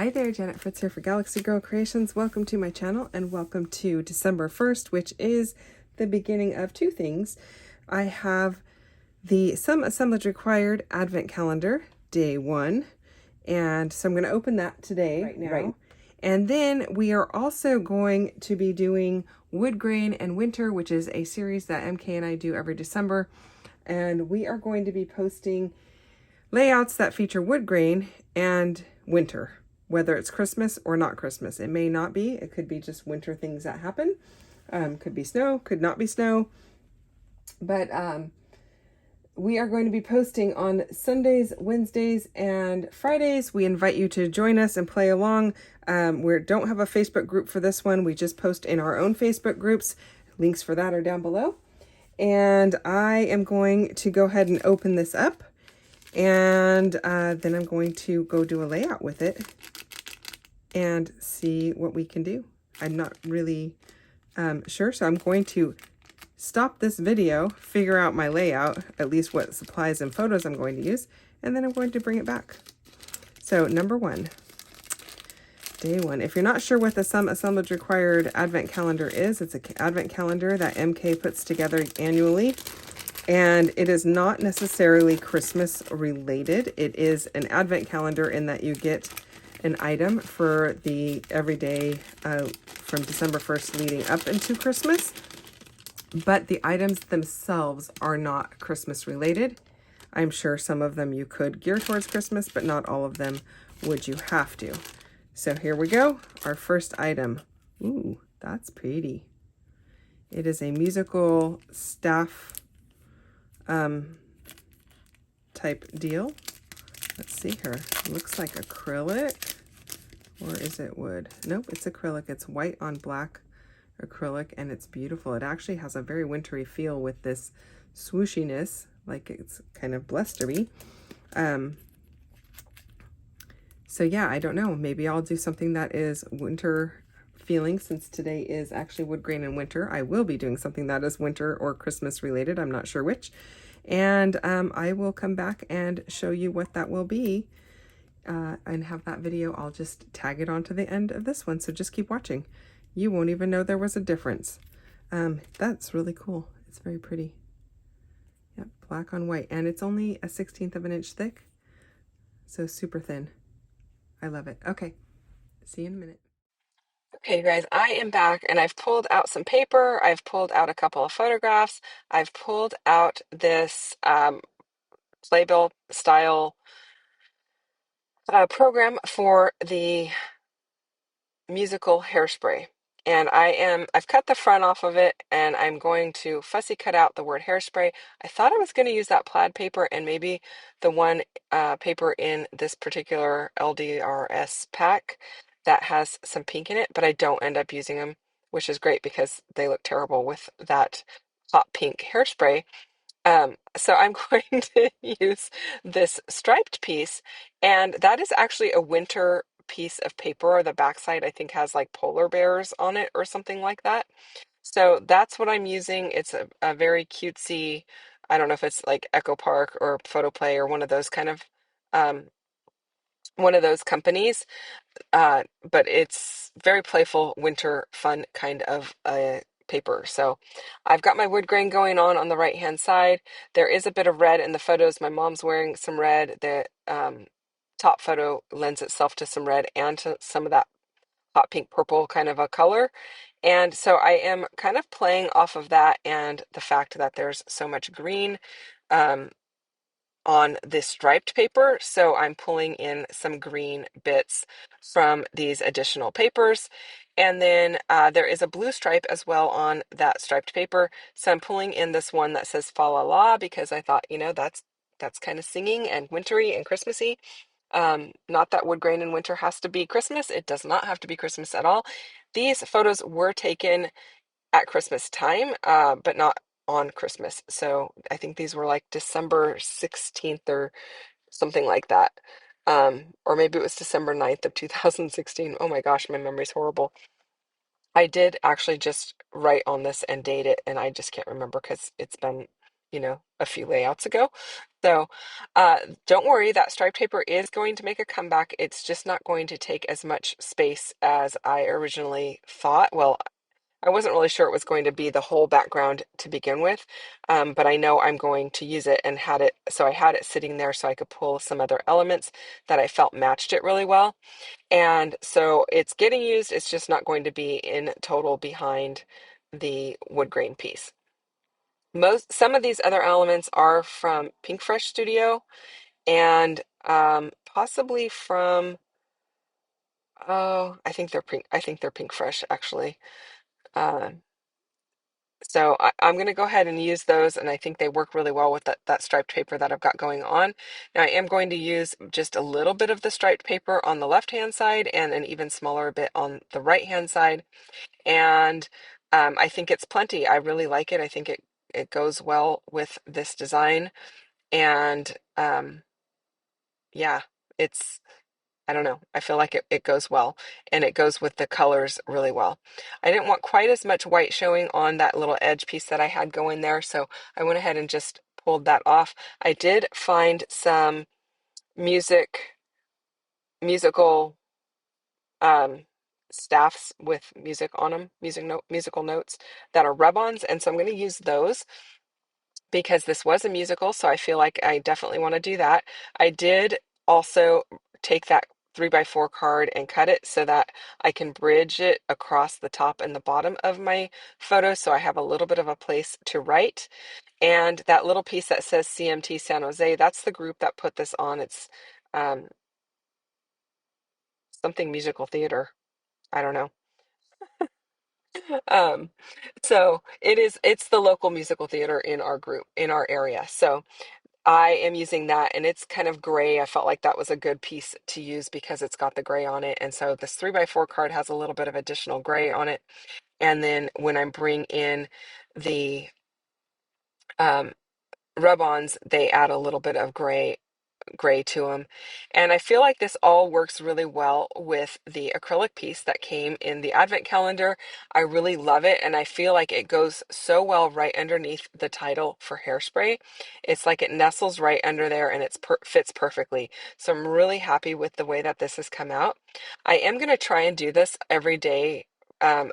Hi there, Janet Fritz here for Galaxy Girl Creations. Welcome to my channel and welcome to December 1st, which is the beginning of two things. I have the Some Assemblage Required Advent Calendar, day 1, and so I'm going to open that today, right now. Right. And then we are also going to be doing Woodgrain and Winter, which is a series that MK and I do every December, and we are going to be posting layouts that feature wood grain and winter, whether it's Christmas or not Christmas. It may not be. It could be just winter things that happen. Could be snow, could not be snow. But we are going to be posting on Sundays, Wednesdays, and Fridays. We invite you to join us and play along. We don't have a Facebook group for this one. We just post in our own Facebook groups. Links for that are down below. And I am going to go ahead and open this up. And then I'm going to go do a layout with it and see what we can do. I'm not really sure, so I'm going to stop this video, figure out my layout, at least what supplies and photos I'm going to use, and then I'm going to bring it back. So number 1, day 1. If you're not sure what the Some Assemblage Required Advent Calendar is, it's an advent calendar that MK puts together annually. And it is not necessarily Christmas related. It is an advent calendar in that you get an item for the everyday from December 1st leading up into Christmas. But the items themselves are not Christmas related. I'm sure some of them you could gear towards Christmas, but not all of them would you have to. So here we go. Our first item. Ooh, that's pretty. It is a musical staff type deal. Let's see here. It looks like acrylic, or is it wood? Nope, it's acrylic. It's white on black acrylic, and it's beautiful. It actually has a very wintry feel with this swooshiness, like it's kind of blustery. So yeah, I don't know. Maybe I'll do something that is winter feeling, since today is actually Woodgrain and Winter. I will be doing something that is winter or Christmas related. I'm not sure which. And I will come back and show you what that will be and have that video. I'll just tag it onto the end of this one. So just keep watching. You won't even know there was a difference. That's really cool. It's very pretty. Yep, black on white. And it's only a 1/16 of an inch thick. So super thin. I love it. Okay, see you in a minute. Okay, you guys, I am back and I've pulled out some paper. I've pulled out a couple of photographs. I've pulled out this playbill style program for the musical Hairspray. And I've cut the front off of it and I'm going to fussy cut out the word Hairspray. I thought I was going to use that plaid paper and maybe the one paper in this particular LDRS pack that has some pink in it, but I don't end up using them, which is great because they look terrible with that hot pink Hairspray. So I'm going to use this striped piece, and that is actually a winter piece of paper. The backside, I think, has like polar bears on it or something like that. So that's what I'm using. It's a very cutesy, I don't know if it's like Echo Park or Photo Play or um, one of those companies. But it's very playful, winter, fun kind of paper. So I've got my wood grain going on the right hand side. There is a bit of red in the photos. My mom's wearing some red. The top photo lends itself to some red and to some of that hot pink purple kind of a color. And so I am kind of playing off of that and the fact that there's so much green on this striped paper. So I'm pulling in some green bits from these additional papers. And then there is a blue stripe as well on that striped paper. So I'm pulling in this one that says Fa La La because I thought, that's kind of singing and wintry and Christmassy. Not that Woodgrain in Winter has to be Christmas. It does not have to be Christmas at all. These photos were taken at Christmas time, but not on Christmas. So I think these were like December 16th or something like that. Or maybe it was December 9th of 2016. Oh my gosh, my memory's horrible. I did actually just write on this and date it, and I just can't remember because it's been a few layouts ago. So uh, don't worry, that striped paper is going to make a comeback. It's just not going to take as much space as I originally thought. Well, I wasn't really sure it was going to be the whole background to begin with, but I know I'm going to use it and had it, so I had it sitting there so I could pull some other elements that I felt matched it really well. And so it's getting used, it's just not going to be in total behind the wood grain piece. Some of these other elements are from Pink Fresh Studio and possibly from, oh, I think they're Pink Fresh actually. Uh, So I'm going to go ahead and use those, and I think they work really well with that striped paper that I've got going on. Now I am going to use just a little bit of the striped paper on the left-hand side and an even smaller bit on the right-hand side. And I think it's plenty. I really like it. I think it goes well with this design. And yeah, it's I don't know. I feel like it goes well and it goes with the colors really well. I didn't want quite as much white showing on that little edge piece that I had going there, so I went ahead and just pulled that off. I did find some musical um, staffs with music on them, musical notes that are rub-ons, and so I'm going to use those because this was a musical, so I feel like I definitely want to do that. I did also take that 3x4 card and cut it so that I can bridge it across the top and the bottom of my photo so I have a little bit of a place to write. And that little piece that says CMT San Jose, that's the group that put this on. It's um, something musical theater. I don't know. Um, so it's the local musical theater in our group, in our area. So I am using that and it's kind of gray. I felt like that was a good piece to use because it's got the gray on it. And so this 3x4 card has a little bit of additional gray on it. And then when I bring in the um, rub-ons, they add a little bit of gray to them. And I feel like this all works really well with the acrylic piece that came in the advent calendar. I really love it, and I feel like it goes so well right underneath the title for Hairspray. It's like it nestles right under there and fits perfectly. So I'm really happy with the way that this has come out. I am going to try and do this every day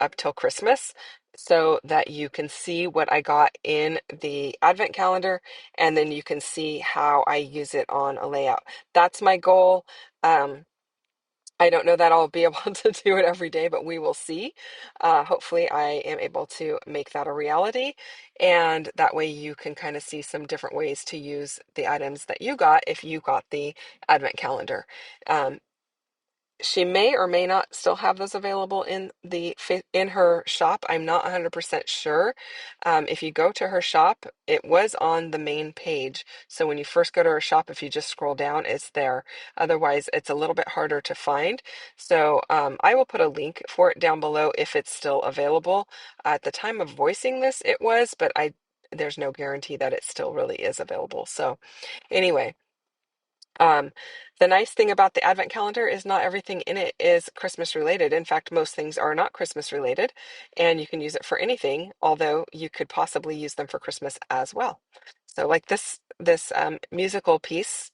up till Christmas so that you can see what I got in the advent calendar and then you can see how I use it on a layout. That's my goal. Um, I don't know that I'll be able to do it every day, but we will see. Hopefully, I am able to make that a reality. And that way, you can kind of see some different ways to use the items that you got if you got the advent calendar. Um, she may or may not still have those available in her shop. I'm not 100% sure. If you go to her shop, it was on the main page. So when you first go to her shop, if you just scroll down, it's there. Otherwise, it's a little bit harder to find. So I will put a link for it down below if it's still available. At the time of voicing this, it was, but there's no guarantee that it still really is available. So anyway. Um, the nice thing about the advent calendar is not everything in it is Christmas related. In fact, most things are not Christmas related, and you can use it for anything, although you could possibly use them for Christmas as well. So like this musical piece,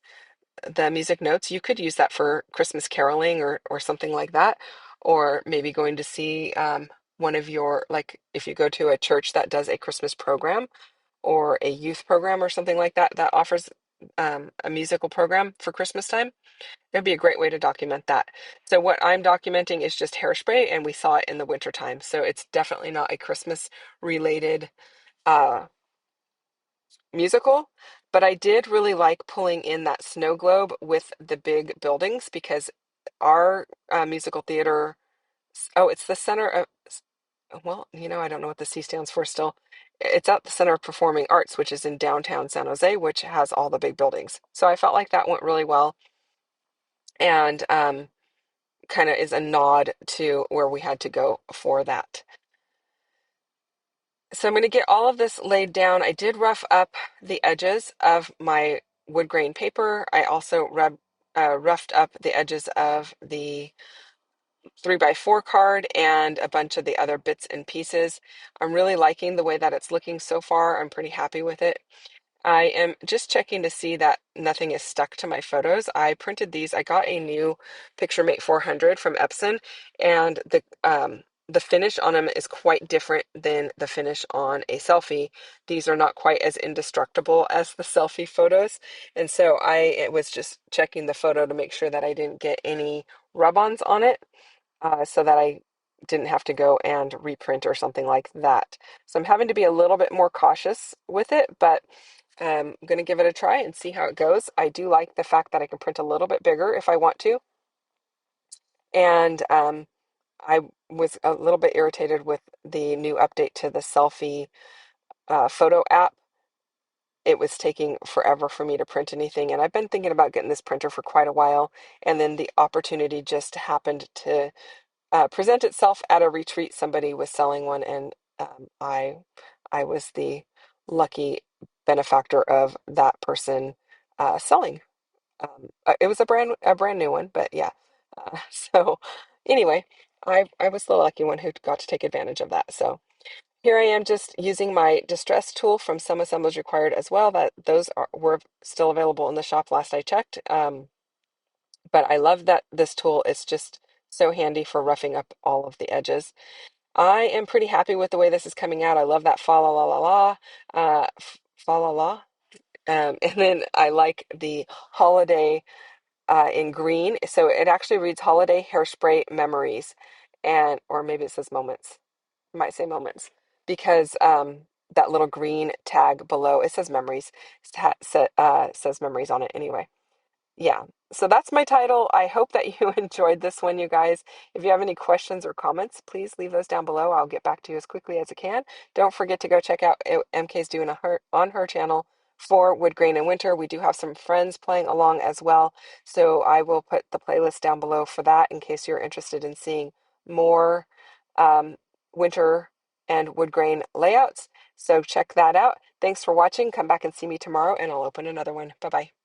the music notes, you could use that for Christmas caroling or something like that, or maybe going to see one of your, like if you go to a church that does a Christmas program or a youth program or something like that that offers a musical program for Christmas time, it'd be a great way to document that. So what I'm documenting is just Hairspray, and we saw it in the winter time. So it's definitely not a Christmas related uh, musical, but I did really like pulling in that snow globe with the big buildings because our musical theater, oh, it's the center of, well, I don't know what the C stands for still. It's at the Center of Performing Arts, which is in downtown San Jose, which has all the big buildings. So I felt like that went really well and kind of is a nod to where we had to go for that. So I'm going to get all of this laid down. I did rough up the edges of my wood grain paper. I also roughed up the edges of the 3x4 card and a bunch of the other bits and pieces. I'm really liking the way that it's looking so far. I'm pretty happy with it. I am just checking to see that nothing is stuck to my photos. I printed these. I got a new PictureMate 400 from Epson, and the finish on them is quite different than the finish on a selfie. These are not quite as indestructible as the selfie photos, and so I was just checking the photo to make sure that I didn't get any rub-ons on it, so that I didn't have to go and reprint or something like that. So I'm having to be a little bit more cautious with it, but I'm going to give it a try and see how it goes. I do like the fact that I can print a little bit bigger if I want to. And I was a little bit irritated with the new update to the selfie photo app. It was taking forever for me to print anything. And I've been thinking about getting this printer for quite a while. And then the opportunity just happened to present itself at a retreat. Somebody was selling one, and I was the lucky benefactor of that person selling. It was a brand new one, but yeah. So anyway, I was the lucky one who got to take advantage of that. So here I am, just using my distress tool from Some Assemblage Required as well. That were still available in the shop last I checked. But I love that this tool is just so handy for roughing up all of the edges. I am pretty happy with the way this is coming out. I love that fa la la la la, fa la la. And then I like the holiday in green. So it actually reads Holiday Hairspray Memories, and or maybe it says Moments. It might say Moments because that little green tag below it says Memories. Says Memories on it anyway. Yeah, so that's my title. I hope that you enjoyed this one, you guys. If you have any questions or comments, please leave those down below. I'll get back to you as quickly as I can. Don't forget to go check out MK's doing on her channel for Woodgrain and Winter. We do have some friends playing along as well, so I will put the playlist down below for that in case you're interested in seeing more um, winter and woodgrain layouts. So check that out. Thanks for watching. Come back and see me tomorrow, and I'll open another one. Bye-bye.